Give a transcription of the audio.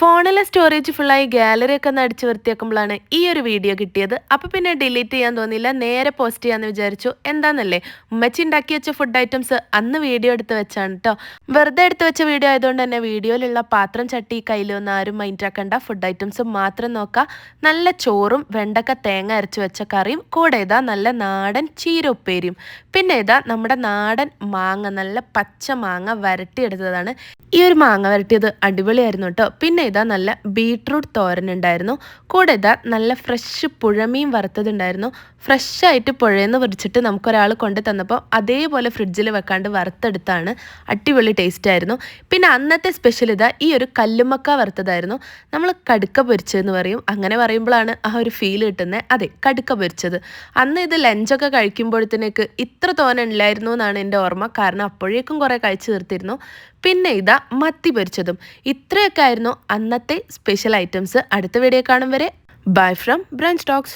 ഫോണിലെ സ്റ്റോറേജ് ഫുള്ളായി ഗാലറി ഒക്കെ ഒന്ന് അടിച്ച് വൃത്തിയാക്കുമ്പോഴാണ് ഈ ഒരു വീഡിയോ കിട്ടിയത്. അപ്പോൾ പിന്നെ ഡിലീറ്റ് ചെയ്യാൻ തോന്നിയില്ല, നേരെ പോസ്റ്റ് ചെയ്യാമെന്ന് വിചാരിച്ചു. എന്താണെന്നല്ലേ, ഉമ്മച്ചി ഉണ്ടാക്കി വെച്ച ഫുഡ് ഐറ്റംസ് അന്ന് വീഡിയോ എടുത്ത് വെച്ചാണ് കേട്ടോ. വെറുതെ എടുത്ത് വെച്ച വീഡിയോ ആയതുകൊണ്ട് തന്നെ വീഡിയോയിലുള്ള പാത്രം ചട്ടി കയ്യിലൊന്നും ആരും മൈൻഡ് ആക്കണ്ട. ഫുഡ് ഐറ്റംസ് മാത്രം നോക്കുക. നല്ല ചോറും വെണ്ടക്ക തേങ്ങ അരച്ച് വെച്ച കറിയും, കൂടെ ഇതാ നല്ല നാടൻ ചീര ഉപ്പേരിയും, പിന്നെ ഇതാ നമ്മുടെ നാടൻ മാങ്ങ, നല്ല പച്ച മാങ്ങ വരട്ടിയെടുത്തതാണ്. ഈ ഒരു മാങ്ങ വരട്ടിയത് അടിപൊളിയായിരുന്നു കേട്ടോ. പിന്നെ ഇതാ നല്ല ബീട്രൂട്ട് തോരൻ ഉണ്ടായിരുന്നു. കൂടെ ഇതാ നല്ല ഫ്രഷ് പുഴമീൻ വറുത്തതുണ്ടായിരുന്നു. ഫ്രഷായിട്ട് പുഴയിൽ നിന്ന് വിരിച്ചിട്ട് നമുക്കൊരാൾ കൊണ്ട് തന്നപ്പോൾ അതേപോലെ ഫ്രിഡ്ജിൽ വെക്കാണ്ട് വറുത്തെടുത്താണ്. അടിപൊളി ടേസ്റ്റ് ആയിരുന്നു. പിന്നെ അന്നത്തെ സ്പെഷ്യൽ ഇതാ ഈ ഒരു കല്ലുമ്മക്ക വറുത്തതായിരുന്നു. നമ്മൾ കടുക്ക പൊരിച്ചതെന്ന് പറയും, അങ്ങനെ പറയുമ്പോഴാണ് ആ ഒരു ഫീൽ കിട്ടുന്നത്. അതെ, കടുക്ക പൊരിച്ചത്. അന്ന് ഇത് ലഞ്ചൊക്കെ കഴിക്കുമ്പോഴത്തേക്ക് ഇത്ര തോന്നില്ലായിരുന്നു എന്നാണ് എൻ്റെ ഓർമ്മ, കാരണം അപ്പോഴേക്കും കുറേ കഴിച്ചു തീർത്തിരുന്നു. പിന്നെ ഇതാ മത്തി പൊരിച്ചതും. ഇത്രയൊക്കെ ആയിരുന്നു അന്നത്തെ സ്പെഷ്യൽ ഐറ്റംസ്. അടുത്ത വീഡിയോ കാണും വരെ ബൈ ഫ്രം ബ്രഞ്ച് ടോക്സ്.